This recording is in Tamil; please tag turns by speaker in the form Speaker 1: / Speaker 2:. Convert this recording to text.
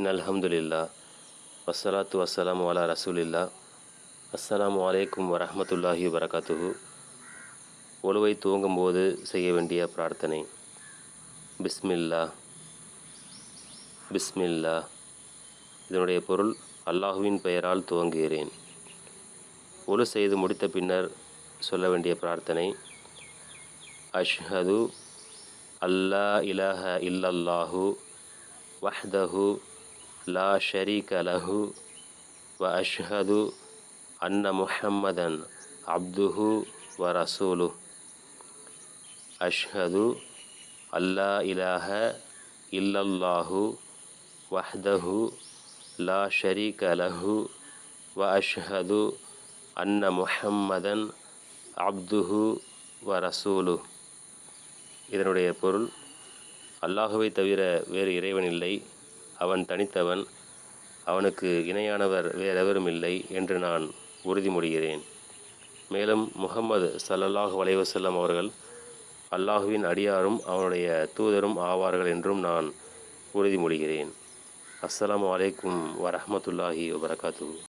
Speaker 1: அல்ஹம்துலில்லா வஸ்ஸலாத்து வஸ்ஸலாமு அலா ரசூலில்லா. அஸ்ஸலாமு அலைக்கும் வரஹ்மத்துல்லாஹி வபரகாத்துஹு. ஒழுவை துவங்கும்போது செய்ய வேண்டிய பிரார்த்தனை. பிஸ்மில்லா பிஸ்மில்லா. இதனுடைய பொருள், அல்லாஹுவின் பெயரால் துவங்குகிறேன். ஒழு செய்து முடித்த பின்னர் சொல்ல வேண்டிய பிரார்த்தனை. அஷ்ஹது அல்லா இலாஹ இல்லல்லாஹு வஹ்தஹு லா ஷரீக லஹு வ அஷ்ஹது அன்ன முஹம்மதன் அப்துஹு வ ரசூலுஹ். அஷ்ஹது அல்லா இலாஹ இல்லல்லாஹு வஹ்தஹு லா ஷரீக லஹு வ அஷ்ஹது அன்ன முஹம்மதன் அப்துஹு வ ரசூலுஹ். இதனுடைய பொருள், அல்லாஹுவை தவிர வேறு இறைவன் இல்லை, அவன் தனித்தவன், அவனுக்கு இணையானவர் வேறெவரும் இல்லை என்று நான் உறுதிமொழிகிறேன். மேலும் முஹம்மது ஸல்லல்லாஹு அலைஹி வஸல்லம் அவர்கள் அல்லாஹுவின் அடியாரும் அவனுடைய தூதரும் ஆவார்கள் என்றும் நான் உறுதிமொழிகிறேன். அஸ்ஸலாமு அலைக்கும் வரஹ்மத்துல்லாஹி வபரகாத்துஹு.